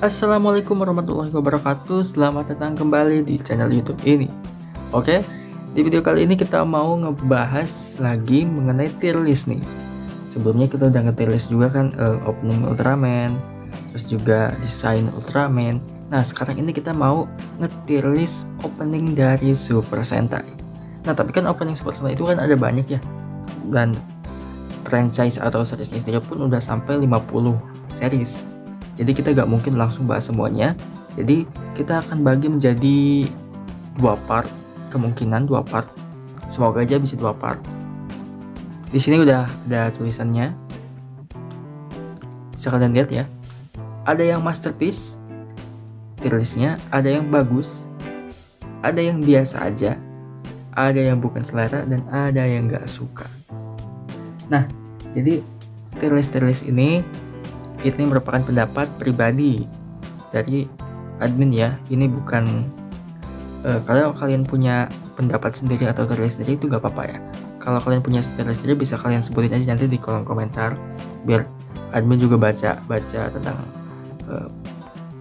Assalamualaikum warahmatullahi wabarakatuh. Selamat datang kembali di channel YouTube ini. Oke, di video kali ini kita mau ngebahas lagi mengenai tier list nih. Sebelumnya kita udah nge-tier list juga kan opening Ultraman, terus juga desain Ultraman. Nah, sekarang ini kita mau nge-tier list opening dari Super Sentai. Nah, tapi kan opening Super Sentai itu kan ada banyak ya. Dan franchise atau series sendiri pun udah sampai 50 series. Jadi kita gak mungkin langsung bahas semuanya. Jadi kita akan bagi menjadi dua part, kemungkinan dua part. Semoga aja bisa dua part. Di sini udah ada tulisannya. Bisa kalian lihat ya. Ada yang masterpiece, tier listnya, ada yang bagus, ada yang biasa aja, ada yang bukan selera, dan ada yang gak suka. Nah, jadi tier list ini merupakan pendapat pribadi dari admin ya. Ini bukan kalau kalian punya pendapat sendiri atau tier list sendiri itu gak apa-apa ya. Kalau kalian punya tier list sendiri bisa kalian sebutin aja nanti di kolom komentar biar admin juga baca tentang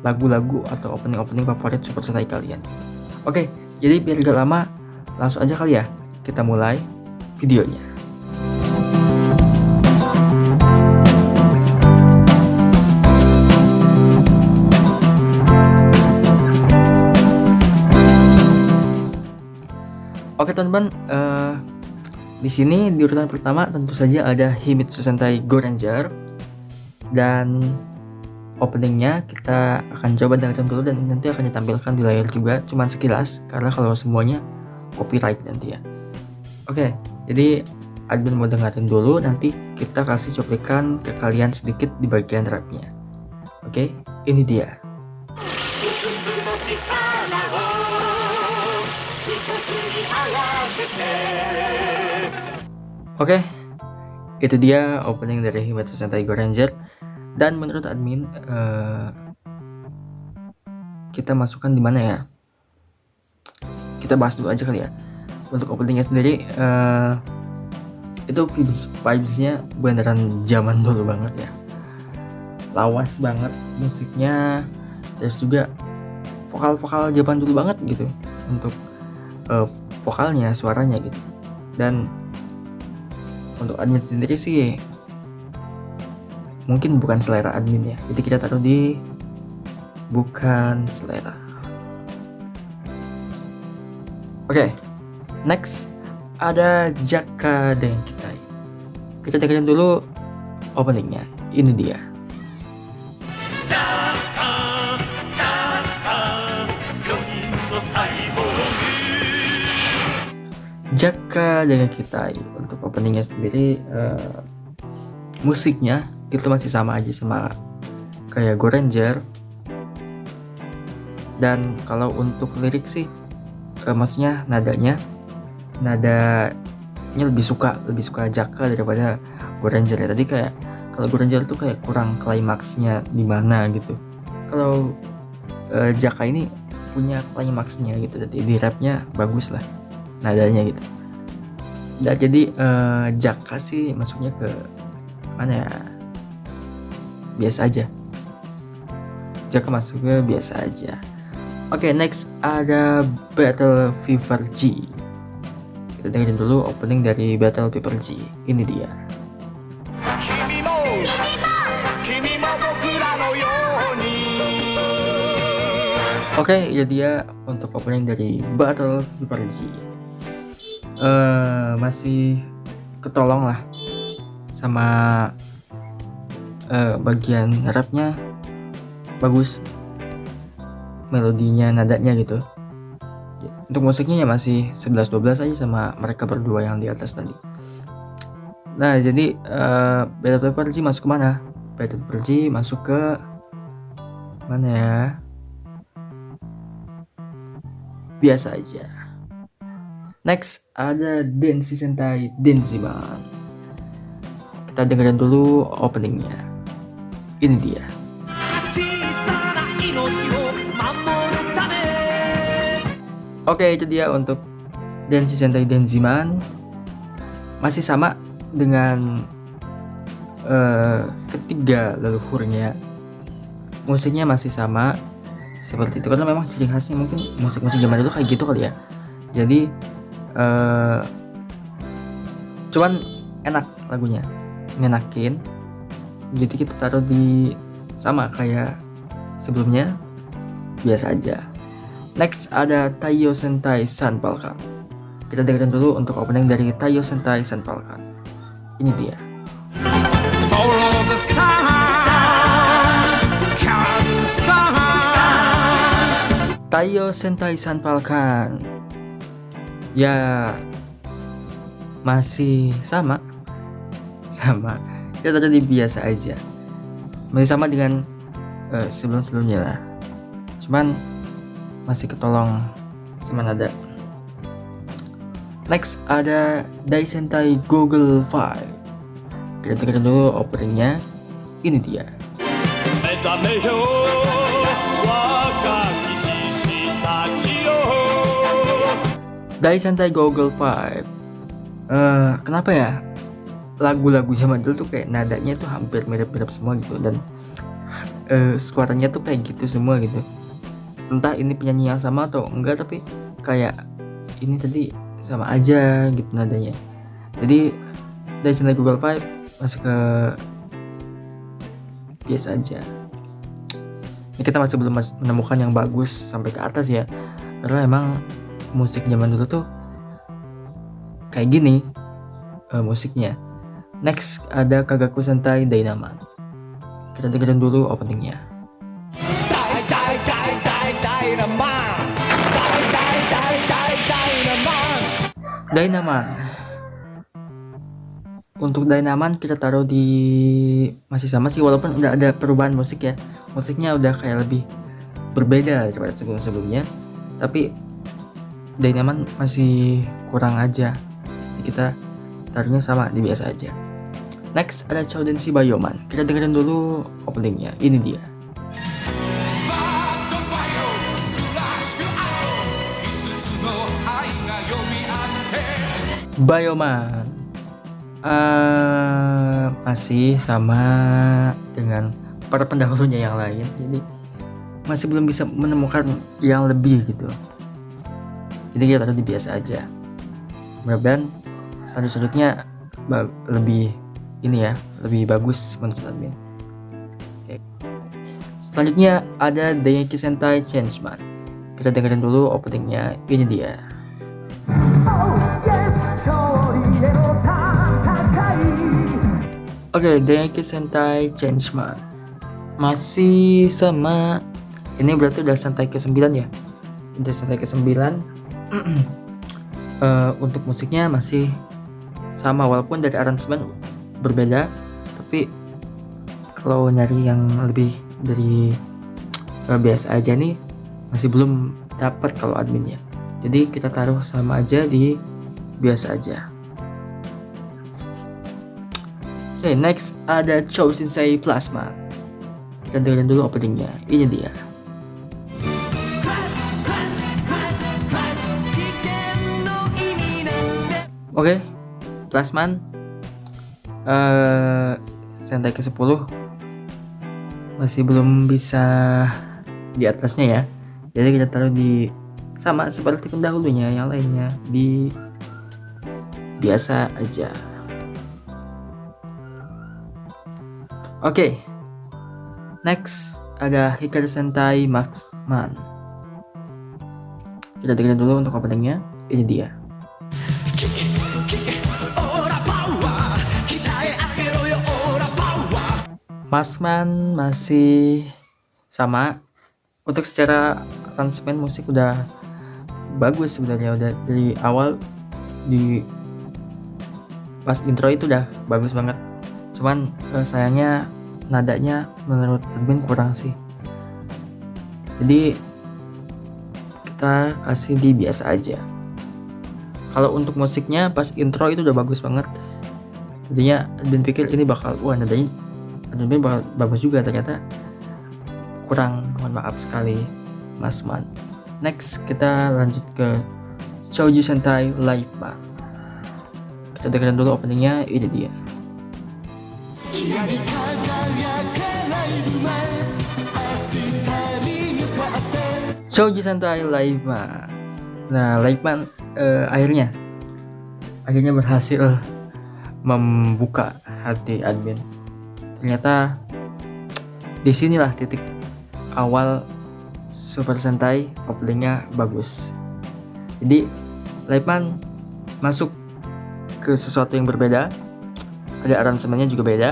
lagu-lagu atau opening favorit Super Sentai kalian. Oke, jadi biar gak lama langsung aja kali ya kita mulai videonya. Oke teman-teman, di sini di urutan pertama tentu saja ada Himitsu Sentai Goranger, dan openingnya kita akan coba dengarkan dulu dan nanti akan ditampilkan di layar juga, cuman sekilas karena kalau semuanya copyright nanti ya. Oke, jadi admin mau dengerin dulu, nanti kita kasih cuplikan ke kalian sedikit di bagian rapnya. Oke, ini dia. Oke, itu dia opening dari Himitsu Sentai Goranger. Dan menurut admin kita masukkan di mana ya? Kita bahas dulu aja kali ya. Untuk openingnya sendiri itu vibes-nya beneran zaman dulu banget ya. Lawas banget musiknya, terus juga vokal zaman dulu banget gitu untuk vokalnya, suaranya gitu. Dan untuk admin sendiri sih mungkin bukan selera admin ya, jadi kita taruh di bukan selera. Oke, next ada Jaka dengan Kitai. Kita dengerin dulu openingnya, ini dia. Jaka dengan Kitai. Untuk openingnya sendiri musiknya itu masih sama aja sama kayak Goranger. Dan kalau untuk lirik sih maksudnya nadanya lebih suka Jaka daripada Goranger ya. Tadi kayak kalau Goranger tuh kayak kurang klimaksnya di mana gitu. Kalau Jaka ini punya klimaksnya gitu, jadi di rapnya bagus lah nadanya gitu. Nah, jadi Jaka sih masuknya ke mana ya? Biasa aja. Jaka masuknya biasa aja. Oke, next ada Battle Fever G. Kita dengerin dulu opening dari Battle Fever G. Ini dia. Oke, ini dia untuk opening dari Battle Fever G. Masih ketolong lah sama bagian rapnya bagus, melodinya, nadanya gitu. Untuk musiknya ya masih 11-12 aja sama mereka berdua yang di atas tadi. Nah, jadi Battle Fever G masuk ke mana? Battle Fever G masuk ke mana ya? Biasa aja. Next ada Denshi Sentai Denziman. Kita dengerin dulu openingnya. Ini dia. Oke, itu dia untuk Denshi Sentai Denziman. Masih sama dengan ketiga leluhurnya musiknya masih sama seperti itu karena memang ciri khasnya mungkin musik-musik zaman dulu kayak gitu kali ya. Jadi cuman enak lagunya, ngenakin. Jadi kita taruh di sama kayak sebelumnya, biasa aja. Next ada Taiyo Sentai Sanpalkan. Kita dengerin dulu untuk opening dari Taiyo Sentai Sanpalkan. Ini dia. Taiyo Sentai Sanpalkan. Ya masih sama. Kita taruh di biasa aja. Masih sama dengan sebelum-sebelumnya lah. Cuman masih ketolong sama nada. Next ada Dai Sentai Google 5. Kita dengerin dulu openingnya. Ini dia. Dai Sentai Google 5. Kenapa ya? Lagu-lagu zaman dulu tuh kayak nadanya tuh hampir mirip-mirip semua gitu, dan suaranya tuh kayak gitu semua gitu. Entah ini penyanyi yang sama atau enggak, tapi kayak ini tadi sama aja gitu nadanya. Jadi dari Sentai Google 5 masuk ke biasa aja. Ini kita masih belum menemukan yang bagus sampai ke atas ya, karena emang musik zaman dulu tuh kayak gini musiknya. Next ada Kagaku Sentai Dynaman. Kita dengerin dulu openingnya. Dynaman. Untuk Dynaman kita taruh di masih sama sih, walaupun udah ada perubahan musik ya. Musiknya udah kayak lebih berbeda daripada sebelum-sebelumnya. Tapi Dynaman masih kurang aja. Jadi kita taruhnya sama di biasa aja. Next ada Choudenshi Bayoman. Kita dengerin dulu openingnya. Ini dia. Bayoman. Masih sama dengan para pendahulunya yang lain. Jadi masih belum bisa menemukan yang lebih gitu. Jadi kita taruh di biasa aja. Mudah-mudahan selanjutnya lebih ini ya, lebih bagus menurut admin. Oke. Selanjutnya ada Dengeki Sentai Changeman. Kita dengerin dulu openingnya. Ini dia. Oke, Dengeki Sentai Changeman masih sama. Ini berarti udah Sentai ke-9 ya. Udah Sentai ke-9. Untuk musiknya masih sama, walaupun dari aransemen berbeda, tapi kalau nyari yang lebih dari biasa aja nih masih belum dapat kalau adminnya. Jadi kita taruh sama aja di biasa aja. Oke, next ada Chou Shinsei Plasma. Kita dengerin dulu openingnya. Ini dia. Oke, Plasman Sentai ke-10 masih belum bisa di atasnya ya. Jadi kita taruh di sama seperti pendahulunya yang lainnya, di biasa aja. Oke. Next ada Hikaru Sentai Maxman. Kita dengerin dulu untuk openingnya. Ini dia. Maxman masih sama. Untuk secara aransemen musik udah bagus sebenarnya, udah dari awal di pas intro itu udah bagus banget. Cuman sayangnya nadanya menurut admin kurang sih. Jadi kita kasih di biasa aja. Kalau untuk musiknya pas intro itu udah bagus banget. Jadinya admin pikir ini bakal nadanya admin bakal bagus juga, ternyata kurang. Mohon maaf sekali Mas Man. Next kita lanjut ke Shouju Sentai Live Band. Kita dengerin dulu openingnya. Ini dia. Shouji Sentai Lightman. Nah, Lightman akhirnya berhasil membuka hati admin. Ternyata disinilah titik awal Super Sentai openingnya bagus. Jadi Lightman masuk ke sesuatu yang berbeda. Ada aransemennya juga beda.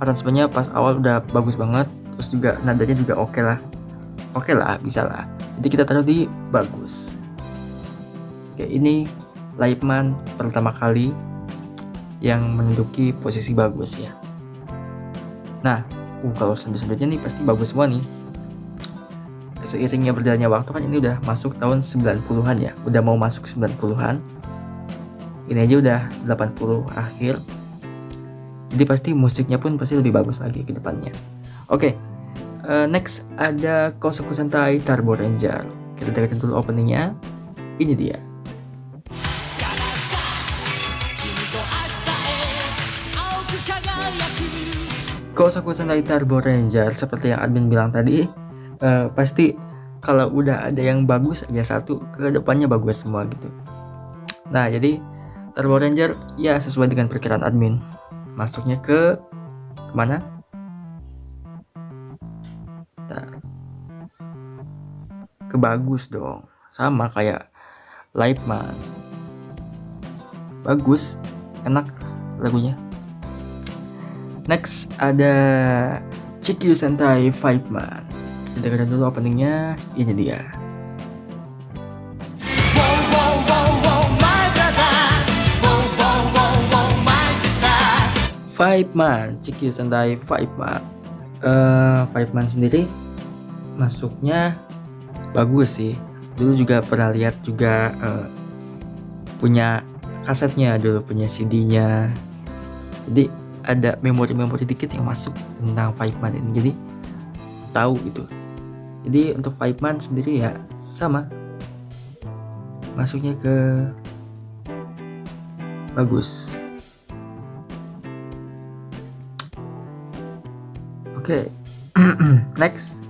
Aransemennya pas awal udah bagus banget. Terus juga nadanya juga oke lah, bisa lah. Jadi kita taruh di bagus. Oke, ini Lightman pertama kali yang menduduki posisi bagus ya. Nah, kalau selanjutnya nih pasti bagus semua nih. Seiringnya berjalannya waktu kan ini udah masuk tahun 90-an ya. Udah mau masuk 90-an. Ini aja udah 80 akhir. Jadi pasti musiknya pun pasti lebih bagus lagi ke depannya. Oke. Next ada Kosoku Sentai Turbo Ranger. Kita dengerin dulu openingnya. Ini dia. Kosoku Sentai Turbo Ranger seperti yang admin bilang tadi, pasti kalau udah ada yang bagus aja satu, ke depannya bagus semua gitu. Nah, jadi Turbo Ranger ya sesuai dengan perkiraan admin. Masuknya ke mana? Ke bagus dong. Sama kayak Lightman. Bagus, enak lagunya. Next ada Chikyu Sentai Fiveman. Kita dengerin dulu openingnya. Ini dia. Fiveman, Chikyu Sentai Fiveman. Fiveman sendiri masuknya bagus sih. Dulu juga pernah lihat juga punya kasetnya dulu, punya CD-nya. Jadi ada memori-memori dikit yang masuk tentang Fiveman ini, jadi tahu gitu. Jadi untuk Fiveman sendiri ya sama, masuknya ke bagus. Oke. Next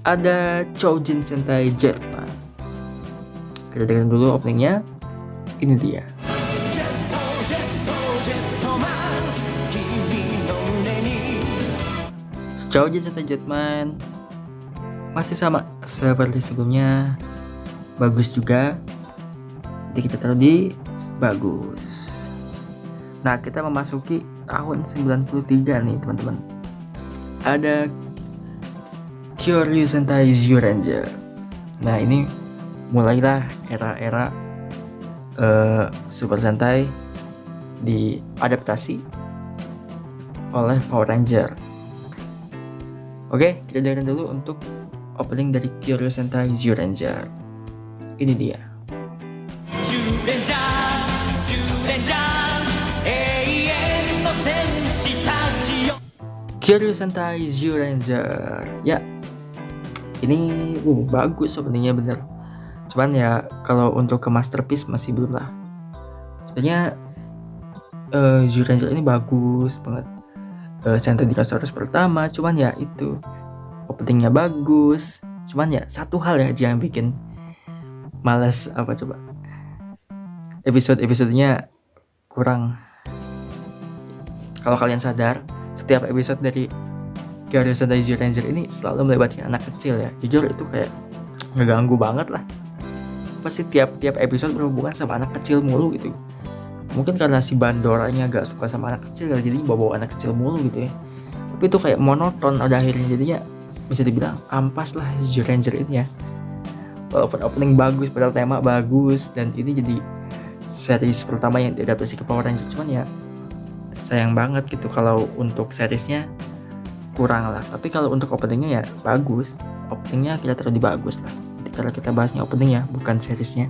ada Choujin Sentai Jetman. Kita dengerin dulu openingnya. Ini dia. Choujin Sentai Jetman masih sama seperti sebelumnya, bagus juga. Jadi kita taruh di bagus. Nah, kita memasuki tahun 93 nih teman-teman. Ada Kyoryu Sentai Zyuranger. Nah, ini mulailah era-era Super Sentai diadaptasi oleh Power Ranger. Oke, kita dengerin dulu untuk opening dari Kyoryu Sentai Zyuranger. Ini dia. Kyoryu Sentai Zyuranger. Ya, ini bagus openingnya bener. Cuman ya kalau untuk ke masterpiece masih belum lah. Sebenarnya Zyuranger ini bagus banget. Sentai Dinosaurus pertama, cuman ya itu openingnya bagus, cuman ya satu hal ya aja yang bikin malas, apa coba, episode-episodenya kurang. Kalau kalian sadar, setiap episode dari Kyoryu Sentai Zyuranger ini selalu melibatkan anak kecil ya. Jujur itu kayak ngeganggu banget lah. Pasti tiap episode berhubungan sama anak kecil mulu gitu. Mungkin karena si Bandoranya gak suka sama anak kecil, jadi bawa anak kecil mulu gitu ya. Tapi itu kayak monoton pada akhirnya, jadinya bisa dibilang ampas lah Zyuranger ini ya. Walaupun opening bagus, padahal tema bagus, dan ini jadi series pertama yang diadaptasi ke Power Ranger, cuman ya sayang banget gitu kalau untuk seriesnya kurang lah. Tapi kalau untuk openingnya ya bagus, openingnya kita taruh di bagus lah. Jadi kalau kita bahasnya openingnya bukan seriesnya.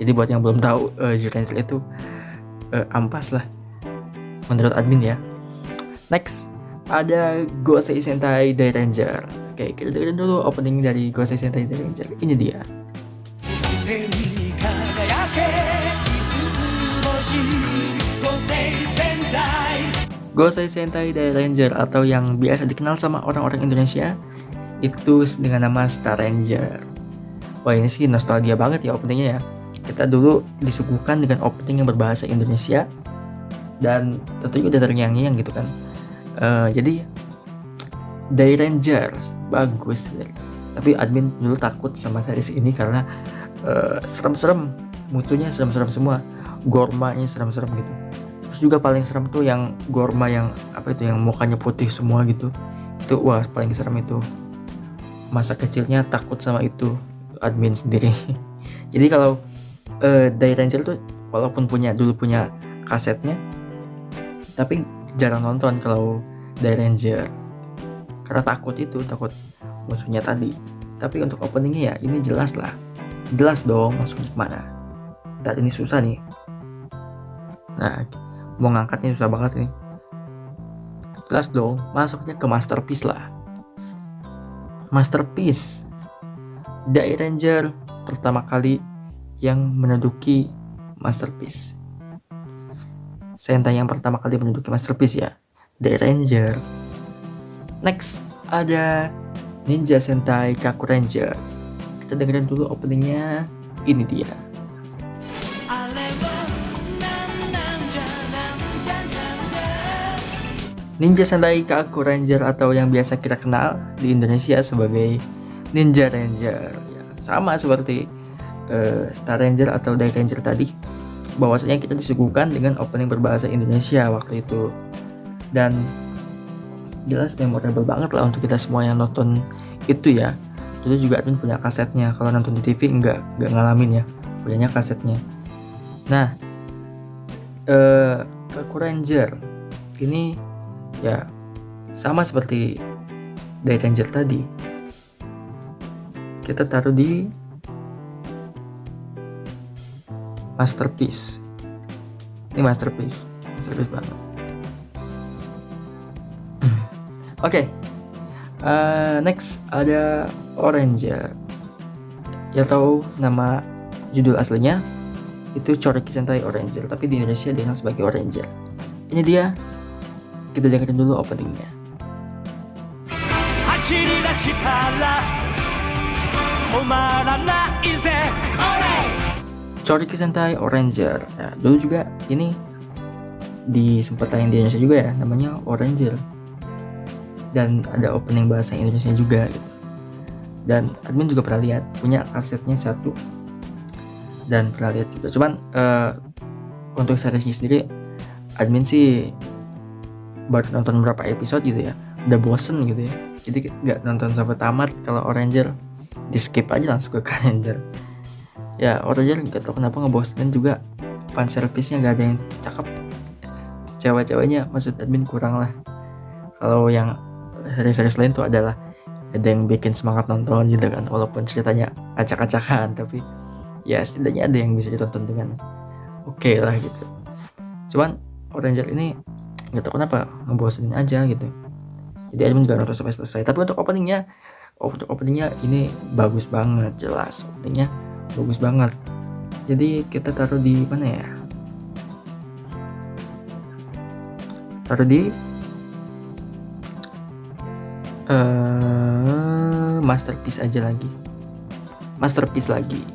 Jadi buat yang belum tahu, Zyuranger itu ampas lah menurut admin ya. Next ada Gosei Sentai Dairanger. Oke, kita dengerin dulu opening dari Gosei Sentai Dairanger. Ini dia. Gosei Sentai Dairanger atau yang biasa dikenal sama orang-orang Indonesia itu dengan nama Star Ranger. Wah, ini sih nostalgia banget ya openingnya ya. Kita dulu disuguhkan dengan opening yang berbahasa Indonesia dan tentunya udah terngiang-ngiang gitu kan. Jadi Dairanger bagus sebenarnya. Tapi admin dulu takut sama series ini karena serem-serem, musuhnya serem-serem semua, gormanya serem-serem gitu. Terus juga paling serem tuh yang gorma yang apa itu, yang mukanya putih semua gitu. Itu wah paling serem itu. Masa kecilnya takut sama itu admin sendiri. Jadi kalau Dairanger tuh walaupun dulu punya kasetnya, tapi jarang nonton kalau Dairanger karena takut musuhnya tadi. Tapi untuk openingnya ya ini jelas dong masuknya kemana. Dan ini susah nih. Nah, mau ngangkatnya susah banget nih. Jelas dong, masuknya ke Masterpiece lah. Masterpiece Dairanger pertama kali yang menduduki Masterpiece. Sentai yang pertama kali menduduki Masterpiece ya, Dairanger. Next ada Ninja Sentai Kaku Ranger. Kita dengerin dulu openingnya. Ini dia. Ninja Sentai Kaku Ranger atau yang biasa kita kenal di Indonesia sebagai Ninja Ranger ya, sama seperti Star Ranger atau Dairanger tadi, bahwasanya kita disuguhkan dengan opening berbahasa Indonesia waktu itu, dan jelas memorable banget lah untuk kita semua yang nonton itu ya. Dulu juga admin punya kasetnya, kalau nonton di TV enggak ngalamin ya, punyanya kasetnya. Nah, Kaku Ranger ini ya sama seperti Dairanger tadi, kita taruh di Masterpiece. Ini Masterpiece banget. Oke. Next ada Oranger. Ya tahu nama judul aslinya itu Choriki Sentai Oranger, tapi di Indonesia dikenal sebagai Oranger. Ini dia. Kita dengerin dulu openingnya. Choriki Sentai Oranger. Ya, dulu juga ini sempat tayang di Indonesia juga ya, namanya Oranger. Dan ada opening bahasa Indonesia juga gitu. Dan admin juga pernah lihat, punya kasetnya satu. Dan pernah lihat juga. Cuman untuk seriesnya sendiri admin sih baru nonton beberapa episode gitu ya, udah bosen gitu ya, jadi nggak nonton sampai tamat. Kalau Oranger di skip aja langsung ke Ranger ya. Oranger nggak tahu kenapa ngebosenin juga, fan service-nya nggak ada yang cakep, cewek-ceweknya maksud admin kurang lah. Kalau yang series-series lain tuh adalah ada yang bikin semangat nonton gitu kan, walaupun ceritanya acak-acakan, tapi ya setidaknya ada yang bisa ditonton dengan oke lah gitu. Cuman Oranger ini nggak tahu kenapa ngebosenin aja gitu, jadi admin juga nonton sampai selesai. Tapi untuk openingnya ini bagus banget, jelas openingnya bagus banget. Jadi kita taruh di mana ya, taruh di Masterpiece lagi.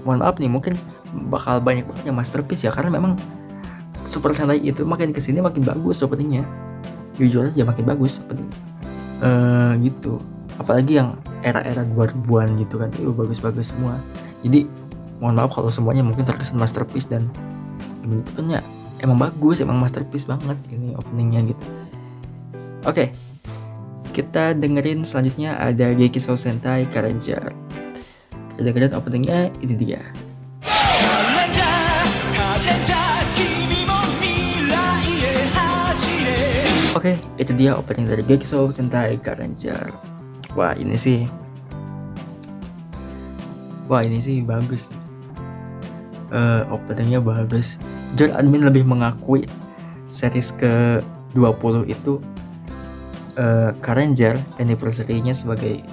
Mohon maaf nih, mungkin bakal banyak banget yang Masterpiece ya, karena memang Super Sentai itu makin kesini makin bagus openingnya, jujur aja makin bagus openingnya gitu. Apalagi yang era-era 2000-an gitu kan, itu bagus-bagus semua. Jadi mohon maaf kalau semuanya mungkin terkesan Masterpiece, dan bentuknya emang bagus, emang Masterpiece banget ini openingnya gitu. Oke, kita dengerin selanjutnya ada Gekisou Sentai Karanger. Kita dengerin openingnya, ini dia. Oke, itu dia opening dari Gekisou Sentai Karanger. Wah ini sih bagus. Openingnya bagus. Jujur admin lebih mengakui series ke 20 itu Karanger anniversary-nya sebagai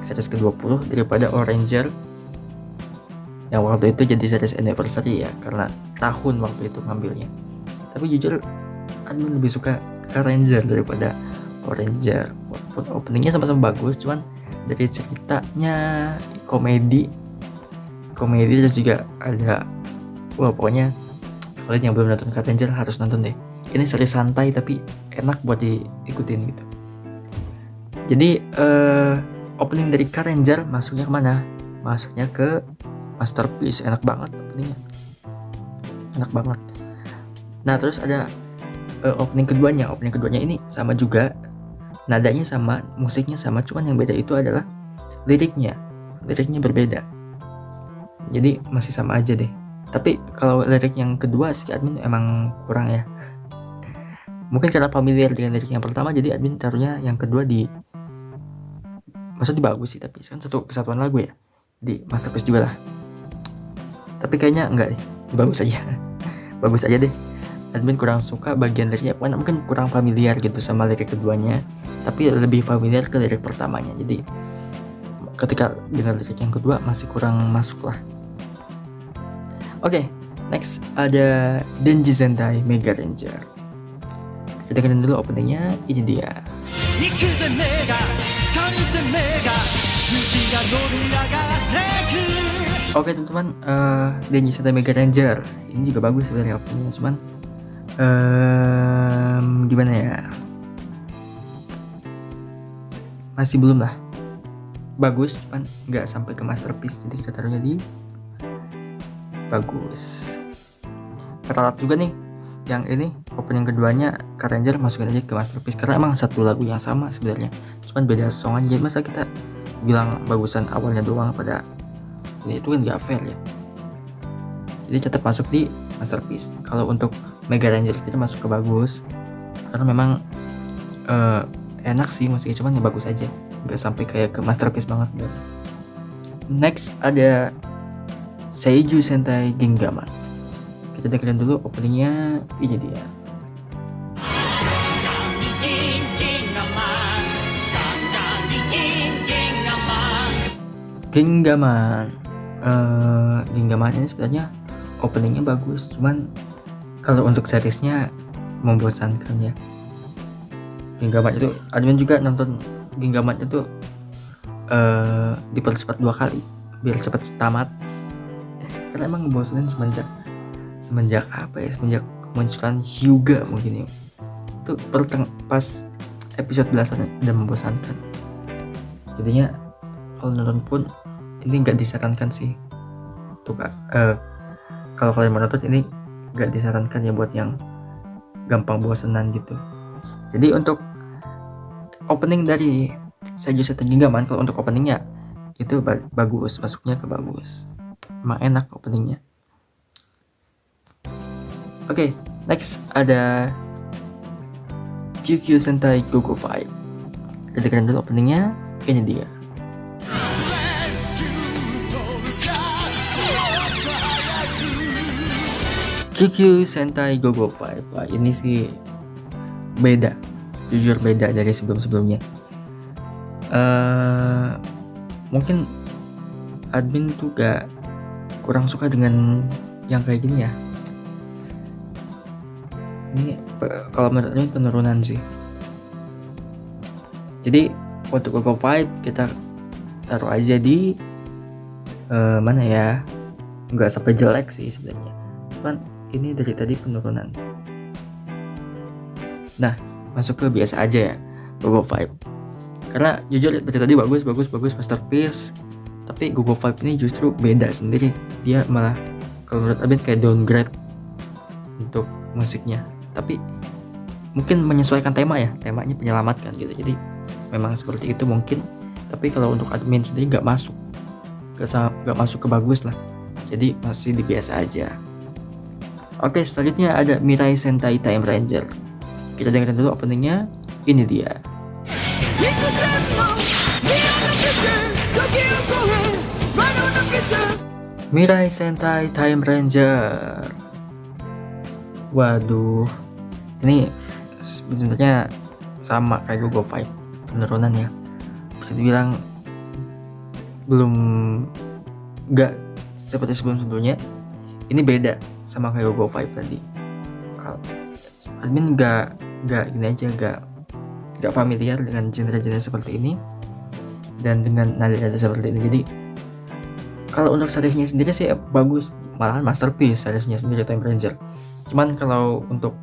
series ke 20 daripada Oranger yang waktu itu jadi series anniversary ya, karena tahun waktu itu ngambilnya. Tapi jujur admin lebih suka Car Ranger daripada Power Ranger. Walaupun openingnya sama-sama bagus, cuman dari ceritanya komedi terus juga ada, wah pokoknya kalian yang belum nonton Car Ranger harus nonton deh. Ini seri santai tapi enak buat diikutin gitu. Jadi opening dari Car Ranger masuknya kemana? Masuknya ke Masterpiece. Enak banget openingnya, enak banget. Nah terus ada opening keduanya. Opening keduanya ini sama juga, nadanya sama, musiknya sama, cuman yang beda itu adalah liriknya berbeda. Jadi masih sama aja deh. Tapi kalau lirik yang kedua si admin emang kurang ya. Mungkin karena familiar dengan lirik yang pertama, jadi admin taruhnya yang kedua di, maksudnya bagus sih, tapi kan satu kesatuan lagu ya, di Masterpiece juga lah. Tapi kayaknya enggak deh, bagus aja. Bagus aja deh. Admin kurang suka bagian liriknya, mungkin kurang familiar gitu sama lirik keduanya, tapi lebih familiar ke lirik pertamanya. Jadi ketika dengar lirik yang kedua masih kurang masuk lah. Oke, next ada Denji Sentai Mega Ranger. Kita dengerin dulu openingnya, ini dia. Oke teman-teman, Denji Sentai Mega Ranger ini juga bagus sebenarnya openingnya, cuman gimana ya, masih belum lah, bagus cuman nggak sampai ke Masterpiece, jadi kita taruhnya di bagus. Ralat juga nih yang ini opening keduanya Car Ranger, masukin aja ke Masterpiece karena emang satu lagu yang sama sebenarnya, cuman beda song aja. Masa kita bilang bagusan awalnya doang, pada ini itu kan nggak fair ya. Jadi tetap masuk di Masterpiece. Kalau untuk Mega Ranger sendiri masuk ke bagus karena memang enak sih musiknya, cuman ya bagus aja, nggak sampai kayak ke Masterpiece banget gitu. Next ada Seiju Sentai Gingaman. Kita dengerin dulu openingnya, ini dia. Gingaman. Gingaman ini sebenarnya openingnya bagus, cuman kalau untuk seriesnya membosankan ya. Gingaman itu admin juga nonton Gingaman itu dipercepat 2 kali biar cepat tamat, karena emang ngebosenin semenjak apa ya, semenjak kemunculan Hyuga mungkin ya. Itu pas episode belasan udah membosankan. Jadinya kalau nonton pun ini nggak disarankan sih untuk kalau kalian mau nonton ini nggak disarankan ya buat yang gampang bosenan gitu. Jadi untuk opening dari Seiju Sentai Gingaman, kalau untuk openingnya itu bagus, masuknya ke bagus, emang enak openingnya. Oke, next ada QQ Sentai Go-Go 5. Kita dengerin dulu openingnya, ini dia. QQ Sentai Go-Go 5. Wah, ini sih beda, jujur beda dari sebelum-sebelumnya. Mungkin admin tuh kurang suka dengan yang kayak gini ya. Ini kalau menurut admin penurunan sih. Jadi untuk Go-Go 5 kita taruh aja di mana ya, nggak sampai jelek sih sebenarnya, cuman ini dari tadi penurunan. Nah, masuk ke biasa aja ya, Go-Go 5. Karena jujur dari tadi bagus Masterpiece, tapi Go-Go 5 ini justru beda sendiri. Dia malah kalau menurut admin kayak downgrade untuk musiknya. Tapi mungkin menyesuaikan tema ya, temanya penyelamatkan gitu. Jadi memang seperti itu mungkin. Tapi kalau untuk admin sendiri nggak masuk ke bagus lah. Jadi masih di biasa aja. Oke, selanjutnya ada Mirai Sentai Time Ranger. Kita dengerin dulu openingnya, ini dia. Mirai Sentai Time Ranger. Waduh, ini sebenarnya sama kayak Go-Go 5, penurunan ya. Bisa dibilang nggak seperti sebelum-sebelumnya. Ini beda sama kayak Go-Go 5 tadi. admin nggak gini aja, nggak familiar dengan genre-genre seperti ini dan dengan nada-nada seperti ini. Jadi kalau untuk seriesnya sendiri sih bagus, malahan masterpiece seriesnya sendiri Time Ranger. Cuman kalau untuk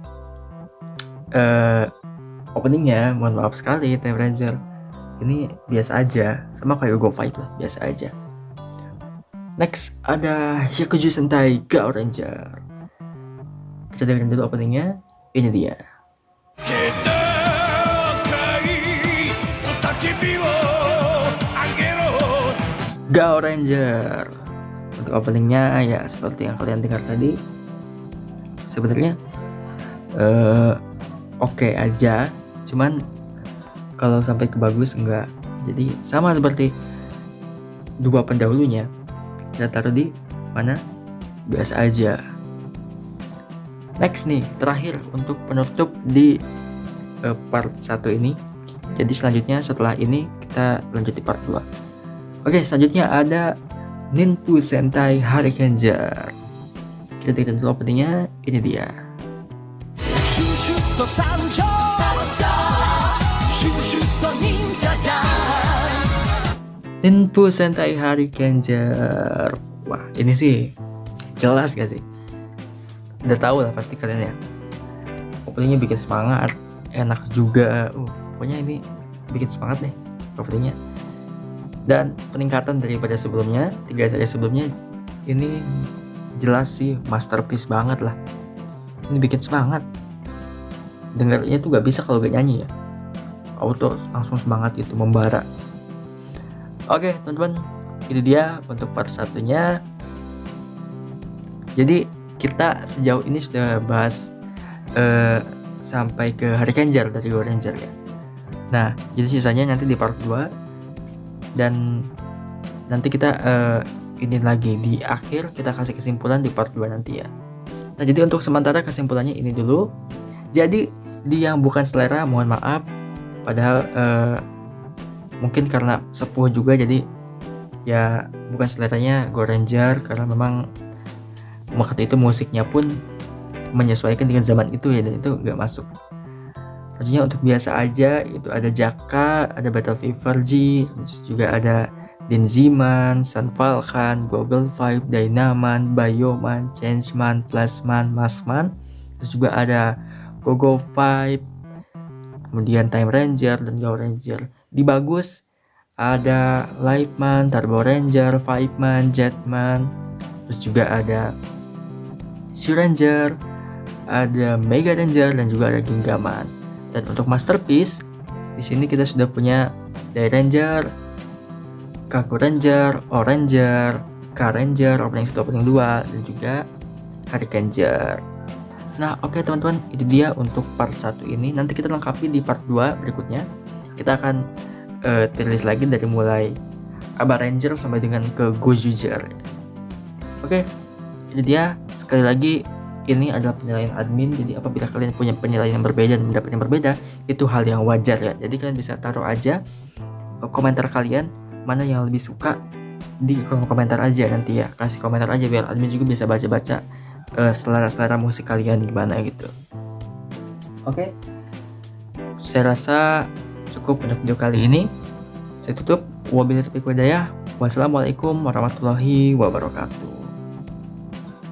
openingnya, mohon maaf sekali, Time Ranger ini biasa aja, sama kayak Go Fight lah, biasa aja. Next ada Yakuza Sentai Go Ranger. Kita dengerin dulu openingnya, ini dia. Go Ranger. Untuk openingnya ya seperti yang kalian dengar tadi, sebenarnya oke aja, cuman kalau sampai ke bagus enggak. Jadi sama seperti dua pendahulunya, kita taruh di mana, biasa aja. Next nih, terakhir untuk penutup di part 1 ini. Jadi selanjutnya setelah ini kita lanjut di part 2. Oke, selanjutnya ada Ninpu Sentai Hurricaneer. Kita dengerin dulu openingnya, ini dia. Ninpu Sentai Hurricaneer. Wah, ini sih jelas gak sih? Udah tahu lah pasti kalian ya. Openingnya bikin semangat, enak juga. Pokoknya ini bikin semangat nih openingnya. Dan peningkatan daripada sebelumnya, 3 seri sebelumnya, ini jelas sih masterpiece banget lah. Ini bikin semangat. Dengarnya tuh gak bisa kalau gak nyanyi ya. Auto langsung semangat gitu, membara. Oke teman-teman, ini dia untuk part 1-nya. Jadi kita sejauh ini sudah bahas sampai ke Hurricaneer dari Go Ranger ya. Nah, jadi sisanya nanti di part 2. Dan nanti kita ini lagi di akhir kita kasih kesimpulan di part 2 nanti ya. Nah, jadi untuk sementara kesimpulannya ini dulu. Jadi di yang bukan selera mohon maaf, padahal mungkin karena sepuh juga, jadi ya bukan seleranya Go Ranger, karena memang waktu itu musiknya pun menyesuaikan dengan zaman itu ya, dan itu nggak masuk. Selanjutnya untuk biasa aja itu ada Jaka, ada Battle Fever G, terus juga ada Denziman, Sun Falcon, Google Vibe, Dynaman, Bioman, Changeman, Plasman, Maskman. Terus juga ada Gogo Vibe, kemudian Time Ranger dan Go Ranger. Di bagus ada Lightman, Turbo Ranger, Vibeman, Jetman. Terus juga ada Ranger, ada Mega Ranger dan juga ada Gingaman. Dan untuk masterpiece di sini kita sudah punya Day Ranger, Kaku Ranger, Oranger, Car Ranger, opening 1, opening 2, dan juga Hurricaneer. Nah, oke teman-teman, itu dia untuk part 1 ini. Nanti kita lengkapi di part 2 berikutnya. Kita akan tulis lagi dari mulai Aba Ranger sampai dengan ke Gojuger. Oke, itu dia. Sekali lagi, ini adalah penilaian admin, jadi apabila kalian punya penilaian yang berbeda dan pendapat yang berbeda, itu hal yang wajar ya. Jadi kalian bisa taruh aja komentar kalian, mana yang lebih suka di kolom komentar aja nanti ya. Kasih komentar aja biar admin juga bisa baca-baca selera-selera musik kalian gimana gitu. Oke, saya rasa cukup untuk video kali ini. Saya tutup. Wabillahi taufiq wal hidayah. Wassalamualaikum warahmatullahi wabarakatuh.